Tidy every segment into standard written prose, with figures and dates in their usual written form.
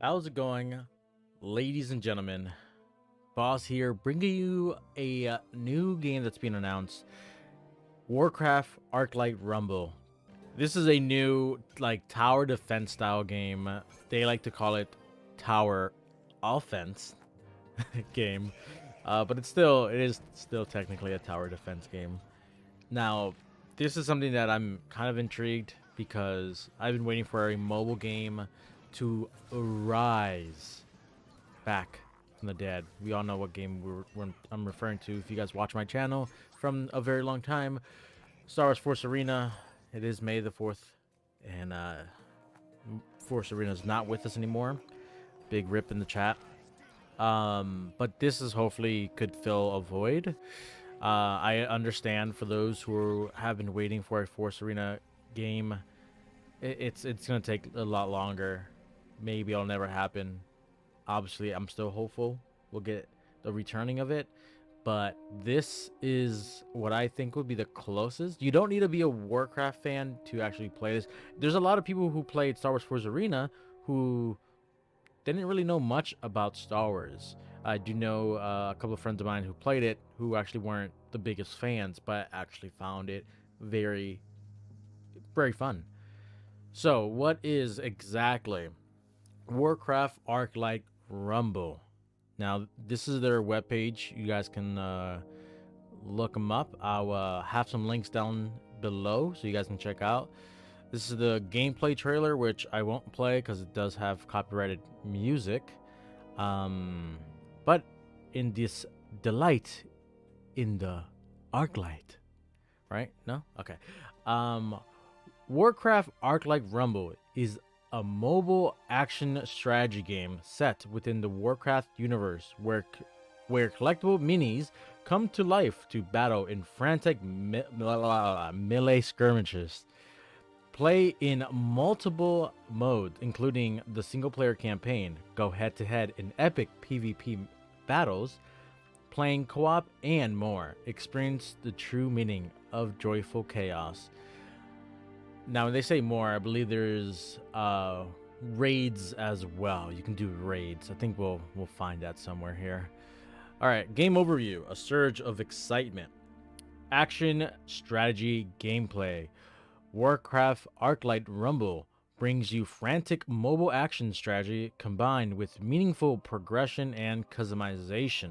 How's it going, ladies and gentlemen? Boss here, bringing you a new game that's been announced: Warcraft Arclight Rumble. This is a new tower defense style game. They like to call it tower offense game, but it is still technically a tower defense game. Now, this is something that I'm kind of intrigued because I've been waiting for a mobile game to rise back from the dead. We all know what game I'm referring to. If you guys watch my channel from a very long time, Star Wars Force Arena. It is May the 4th, and Force Arena is not with us anymore. Big rip in the chat. But this is hopefully could fill a void. I understand for those who have been waiting for a Force Arena game, it's gonna take a lot longer. Maybe it'll never happen. Obviously, I'm still hopeful we'll get the returning of it, but this is what I think would be the closest. You don't need to be a Warcraft fan to actually play this. There's a lot of people who played Star Wars Force Arena who didn't really know much about Star Wars. I do know a couple of friends of mine who played it who actually weren't the biggest fans, but actually found it very, very fun. So, what is exactly Warcraft Arclight Rumble? Now, this is their webpage. You guys can look them up. I'll have some links down below so you guys can check out. This is the gameplay trailer, which I won't play because it does have copyrighted music. But in this delight in the Arclight, right? No? Okay. Warcraft Arclight Rumble is a mobile action strategy game set within the Warcraft universe where collectible minis come to life to battle in frantic melee skirmishes. Play in multiple modes, including the single-player campaign, go head-to-head in epic PvP battles, playing co-op, and more. Experience the true meaning of joyful chaos. Now, when they say more, I believe there's raids as well. You can do raids. I think we'll find that somewhere here. All right, game overview. A surge of excitement. Action, strategy, gameplay. Warcraft Arclight Rumble brings you frantic mobile action strategy combined with meaningful progression and customization.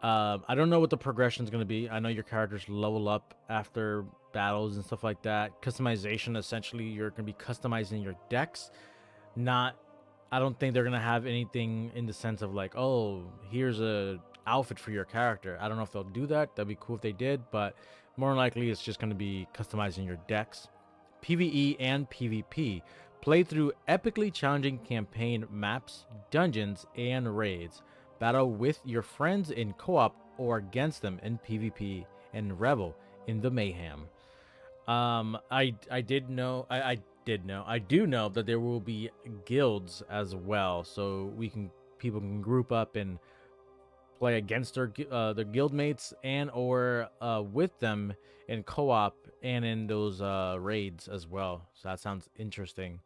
I don't know what the progression is going to be. I know your characters level up after battles and stuff like that. Customization, essentially, you're going to be customizing your decks. I don't think they're going to have anything in the sense of like, oh, here's a outfit for your character. I don't know if they'll do that. That'd be cool if they did, but more likely it's just going to be customizing your decks. PvE and PvP. Play through epically challenging campaign maps, dungeons, and raids. Battle with your friends in co-op or against them in PvP and revel in the mayhem. I do know that there will be guilds as well, so people can group up and play against their guild mates and or with them in co-op and in those raids as well. So that sounds interesting.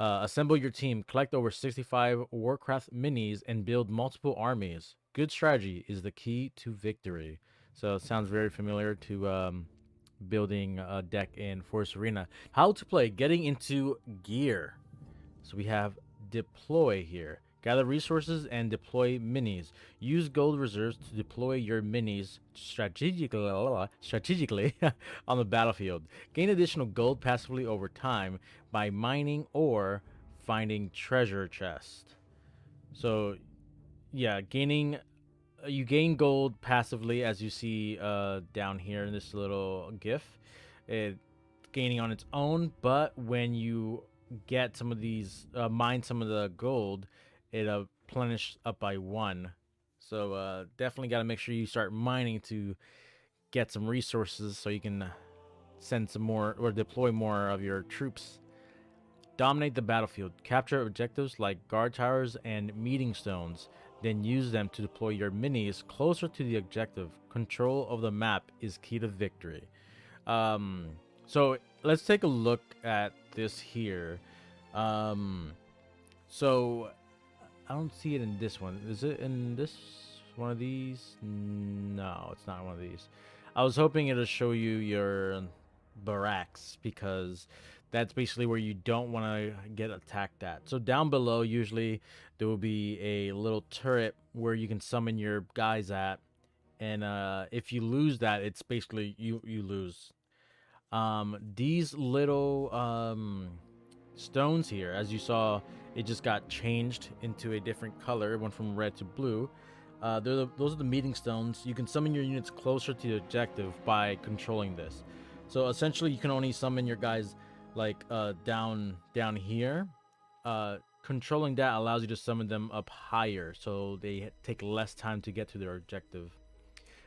Assemble your team, collect over 65 Warcraft minis, and build multiple armies. Good strategy is the key to victory. So it sounds very familiar to building a deck in Force Arena. How to play, getting into gear. So we have deploy here. Gather resources and deploy minis. Use gold reserves to deploy your minis strategically on the battlefield. Gain additional gold passively over time by mining or finding treasure chest. So, yeah, you gain gold passively, as you see down here in this little GIF. It's gaining on its own, but when you get some of these, mine some of the gold, it replenishes up by 1. So definitely got to make sure you start mining to get some resources so you can send some more or deploy more of your troops. Dominate the battlefield. Capture objectives like guard towers and meeting stones. Then use them to deploy your minis closer to the objective. Control of the map is key to victory. So let's take a look at this here. So I don't see it in this one. Is it in this one of these? No, it's not one of these. I was hoping it'll show you your barracks because that's basically where you don't want to get attacked at. So down below, usually there will be a little turret where you can summon your guys at, and if you lose that, it's basically you lose. These little stones here, as you saw, it just got changed into a different color. It went from red to blue. Those are the meeting stones. You can summon your units closer to the objective by controlling this. So essentially, you can only summon your guys like down here. Controlling that allows you to summon them up higher, so they take less time to get to their objective.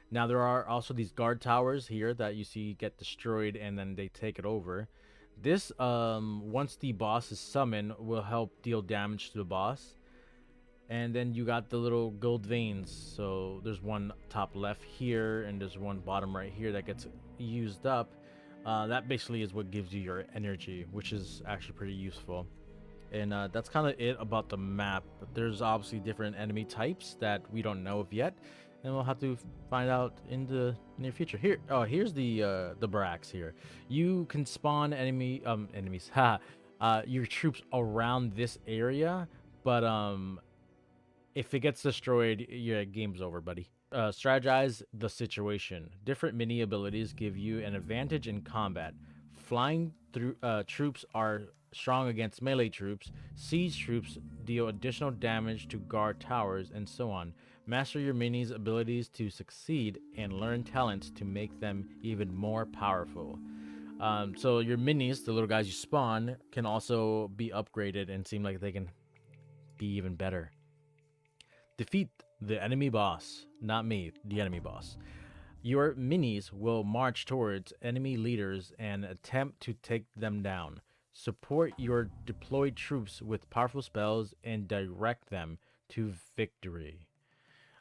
Now there are also these guard towers here that you see get destroyed and then they take it over. This once the boss is summoned will help deal damage to the boss. And then you got the little gold veins. So there's one top left here and there's one bottom right here that gets used up. That basically is what gives you your energy, which is actually pretty useful. And that's kind of it about the map. There's obviously different enemy types that we don't know of yet, and we'll have to find out in the near future. Here's the barracks here. You can spawn enemies, your troops around this area, but if it gets destroyed, your game's over, buddy. Strategize the situation. Different mini abilities give you an advantage in combat. Flying through troops are strong against melee troops. Siege troops deal additional damage to guard towers, and so on. Master your minis' abilities to succeed and learn talents to make them even more powerful. So your minis, the little guys you spawn, can also be upgraded and seem like they can be even better. Defeat the enemy boss. Not me, the enemy boss. Your minis will march towards enemy leaders and attempt to take them down. Support your deployed troops with powerful spells and direct them to victory.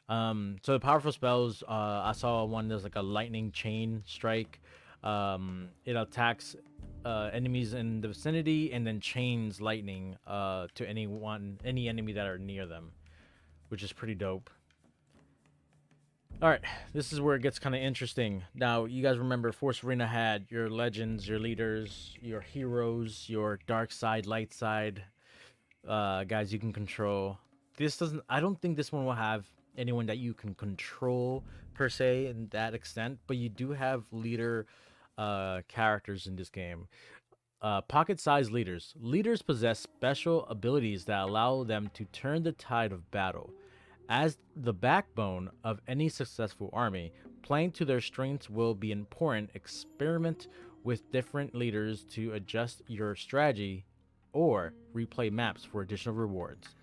So the powerful spells, I saw one that's like a lightning chain strike. It attacks enemies in the vicinity and then chains lightning to any enemy that are near them, which is pretty dope. All right, this is where it gets kind of interesting. Now, you guys remember Force Arena had your legends, your leaders, your heroes, your dark side, light side guys you can control. This doesn't. I don't think this one will have anyone that you can control per se in that extent, but you do have leader characters in this game. Pocket-sized leaders. Leaders possess special abilities that allow them to turn the tide of battle. As the backbone of any successful army, playing to their strengths will be important. Experiment with different leaders to adjust your strategy or replay maps for additional rewards.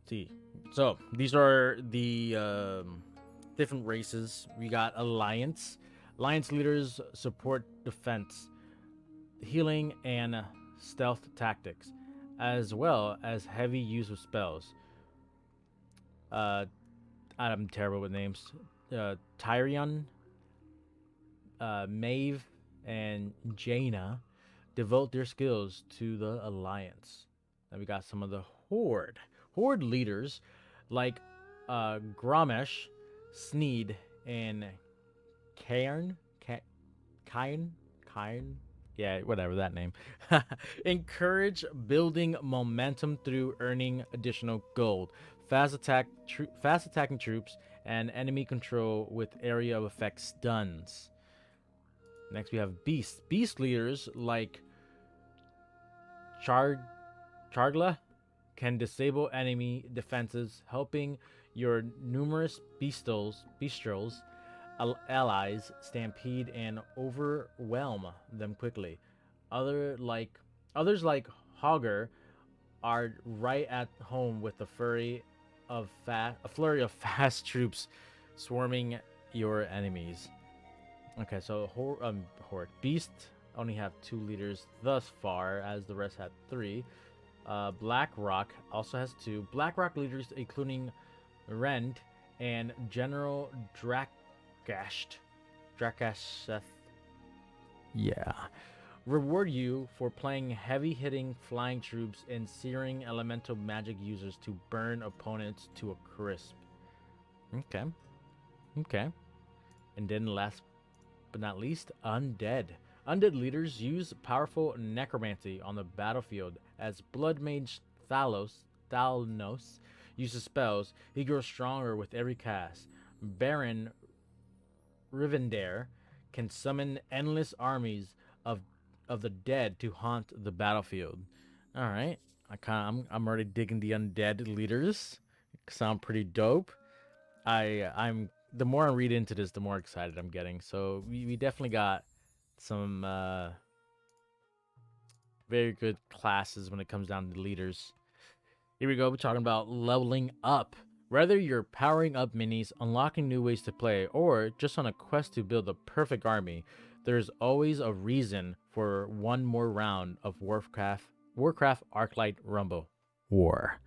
See, so these are the different races. We got Alliance. Alliance leaders support defense, healing, and stealth tactics, as well as heavy use of spells. I'm terrible with names. Tyrion, Maeve, and Jaina devote their skills to the Alliance. Then we got some of the Horde. Horde leaders like Gromesh, Sneed, and Cairn. Cairn? Yeah, whatever that name. Encourage building momentum through earning additional gold. Fast attacking troops, and enemy control with area of effect stuns. Next we have Beasts. Beast leaders like Chargla can disable enemy defenses, helping your numerous beastrels allies stampede and overwhelm them quickly. Others like Hogger are right at home with a flurry of fast troops swarming your enemies. Okay, so Horde Beast only have 2 leaders thus far, as the rest had 3. BlackRock also has 2. BlackRock leaders including Rend and General Drakaseth. Yeah. reward you for playing heavy-hitting flying troops and searing elemental magic users to burn opponents to a crisp. Okay. Okay. And then last but not least, undead. Undead leaders use powerful necromancy on the battlefield. As Blood Mage Thalnos uses spells, he grows stronger with every cast. Baron Rivendare can summon endless armies of the dead to haunt the battlefield. All right, I'm already digging the undead leaders. Sound pretty dope. I'm the more I read into this, the more excited I'm getting. So we definitely got some very good classes when it comes down to leaders. Here we go. We're talking about leveling up. Whether you're powering up minis, unlocking new ways to play, or just on a quest to build the perfect army, there's always a reason for one more round of Warcraft Arclight Rumble War.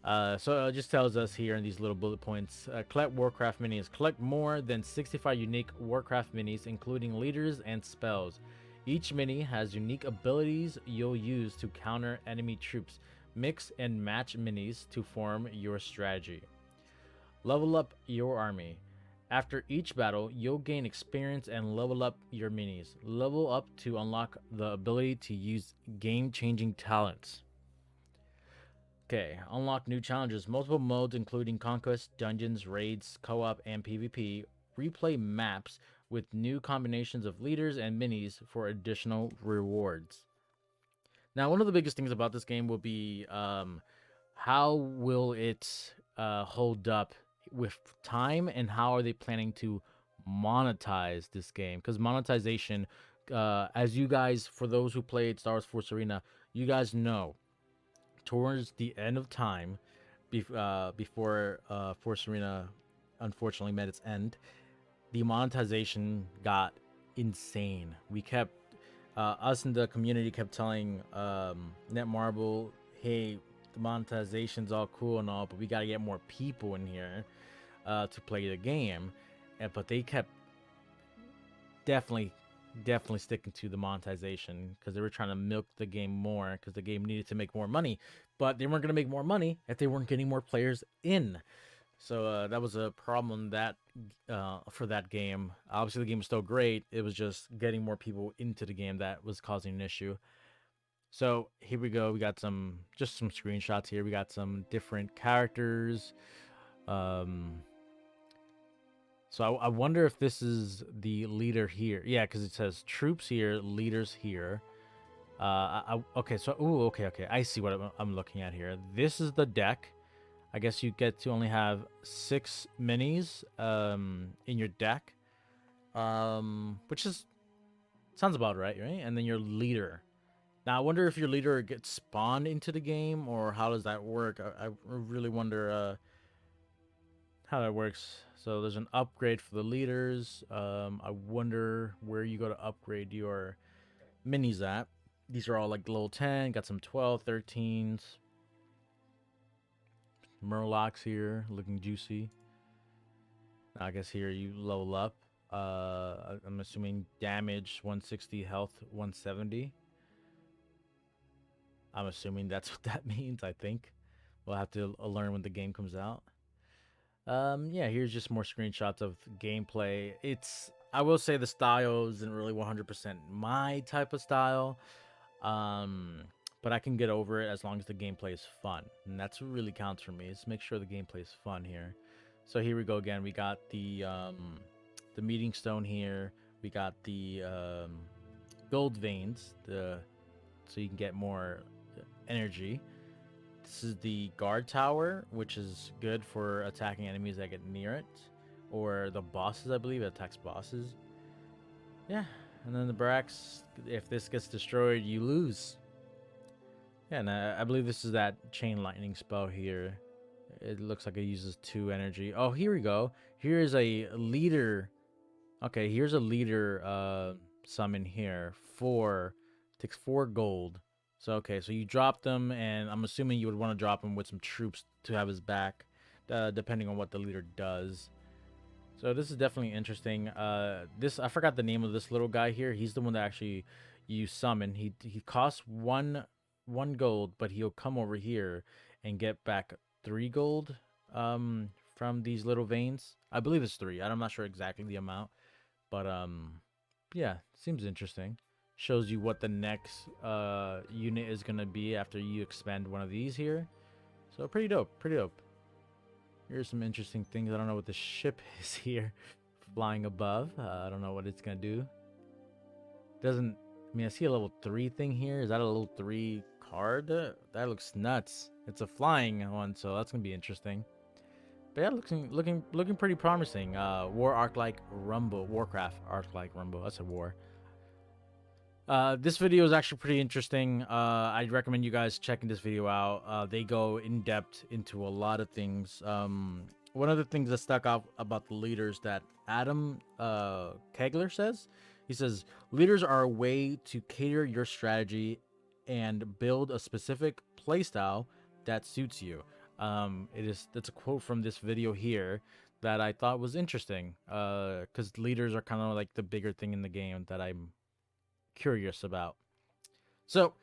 So it just tells us here in these little bullet points, collect Warcraft minis. Collect more than 65 unique Warcraft minis, including leaders and spells. Each mini has unique abilities you'll use to counter enemy troops. Mix and match minis to form your strategy. Level up your army. After each battle, you'll gain experience and level up your minis. Level up to unlock the ability to use game-changing talents. Okay, unlock new challenges. Multiple modes including conquest, dungeons, raids, co-op, and PvP. Replay maps with new combinations of leaders and minis for additional rewards. Now, one of the biggest things about this game will be how will it hold up with time, and how are they planning to monetize this game? Because monetization, as you guys, for those who played Star Wars Force Arena, you guys know, towards the end of time, before Force Arena unfortunately met its end, the monetization got insane. We kept us in the community kept telling Netmarble, hey, the monetization's all cool and all, but we got to get more people in here to play the game. But they kept definitely sticking to the monetization because they were trying to milk the game more, because the game needed to make more money, but they weren't going to make more money if they weren't getting more players in. So that was a problem that for that game. Obviously, the game was still great. It was just getting more people into the game that was causing an issue. So here we go. We got some screenshots here. We got some different characters. So I wonder if this is the leader here. Yeah, because it says troops here, leaders here. Okay, so okay. I see what I'm looking at here. This is the deck. I guess you get to only have 6 minis in your deck, which sounds about right? And then your leader. Now I wonder if your leader gets spawned into the game, or how does that work? I really wonder how that works. So there's an upgrade for the leaders. I wonder where you go to upgrade your minis at. These are all like level 10, got some 12, 13s. Murlocs here, looking juicy. I guess here you level up. I'm assuming damage 160, health 170. I'm assuming that's what that means, I think. We'll have to learn when the game comes out. Yeah, here's just more screenshots of gameplay. I will say the style isn't really 100% my type of style. But I can get over it as long as the gameplay is fun. And that's what really counts for me, is make sure the gameplay is fun here. So here we go again. We got the meeting stone here. We got the gold veins, so you can get more energy. This is the guard tower, which is good for attacking enemies that get near it, or the bosses, I believe. It attacks bosses. Yeah, and then the barracks, if this gets destroyed, you lose. Yeah, and I believe this is that chain lightning spell here. It looks like it uses 2 energy. Oh, here we go. Here is a leader. Okay, here's a leader summon here. Takes 4 gold. So, okay, so you drop them, and I'm assuming you would want to drop him with some troops to have his back, depending on what the leader does. So this is definitely interesting. I forgot the name of this little guy here. He's the one that actually you summon. He costs one gold, but he'll come over here and get back 3 gold from these little veins. I believe it's 3. I'm not sure exactly the amount, but yeah, seems interesting. Shows you what the next unit is gonna be after you expend one of these here. So pretty dope, pretty dope. Here's some interesting things. I don't know what the ship is here, flying above. I don't know what it's gonna do. Doesn't. I mean, I see a level 3 thing here. Is that a level 3 card? That looks nuts. It's a flying one, so that's gonna be interesting. But yeah, looking pretty promising. Arclight Rumble, Warcraft Arclight Rumble. That's a war. This video is actually pretty interesting. I'd recommend you guys checking this video out. They go in depth into a lot of things. One of the things that stuck out about the leaders that Adam Kegler says, he says, leaders are a way to cater your strategy and build a specific playstyle that suits you. That's a quote from this video here that I thought was interesting. Because leaders are kind of like the bigger thing in the game that I'm curious about. So,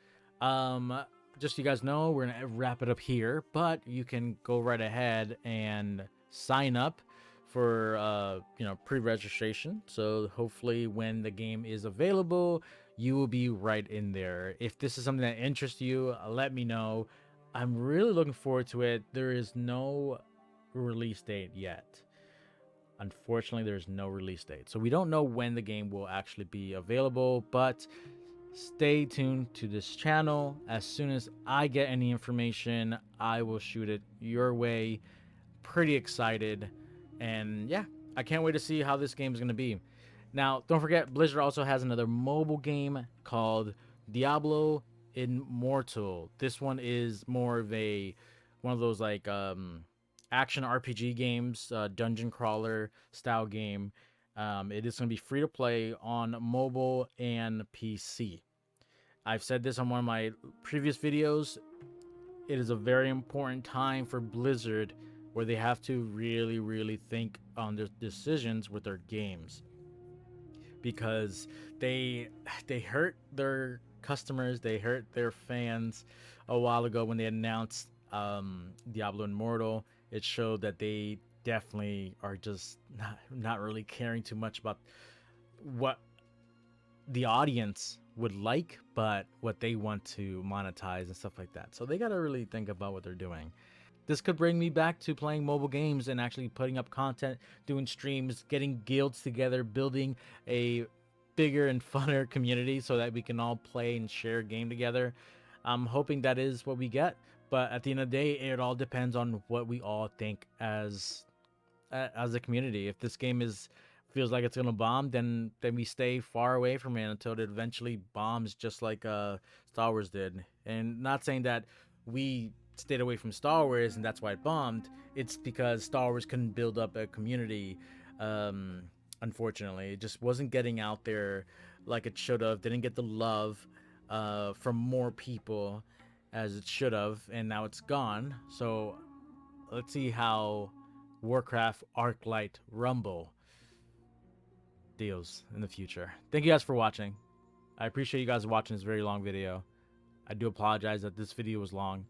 just so you guys know, we're gonna wrap it up here, but you can go right ahead and sign up for pre-registration. So hopefully when the game is available, you will be right in there. If this is something that interests you, let me know. I'm really looking forward to it. There is no release date yet. Unfortunately, there's no release date, so we don't know when the game will actually be available, but stay tuned to this channel. As soon as I get any information, I will shoot it your way. Pretty excited, and yeah, I can't wait to see how this game is going to be. Now, don't forget, Blizzard also has another mobile game called Diablo Immortal. This one is more of one of those like action RPG games, dungeon crawler style game. It is going to be free to play on mobile and PC. I've said this on one of my previous videos. It is a very important time for Blizzard where they have to really think on their decisions with their games, because they hurt their customers, they hurt their fans a while ago when they announced Diablo Immortal. It showed that they definitely are just not really caring too much about what the audience would like, but what they want to monetize and stuff like that. So they got to really think about what they're doing. This could bring me back to playing mobile games and actually putting up content, doing streams, getting guilds together, building a bigger and funner community so that we can all play and share a game together. I'm hoping that is what we get. But at the end of the day, it all depends on what we all think as a community. If this game feels like it's gonna bomb, then we stay far away from it until it eventually bombs, just like Star Wars did. And not saying that we stayed away from Star Wars and that's why it bombed. It's because Star Wars couldn't build up a community. Unfortunately, it just wasn't getting out there like it should have. Didn't get the love from more people as it should have, and now it's gone. So let's see how Warcraft Arclight Rumble deals in the future. Thank you guys for watching. I appreciate you guys watching this very long video. I do apologize that this video was long,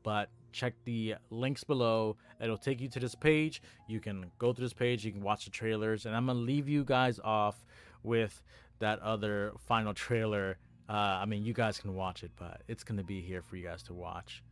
but check the links below. It'll take you to this page. You can go to this page, you can watch the trailers, and I'm gonna leave you guys off with that other final trailer. I mean, you guys can watch it, but it's gonna be here for you guys to watch.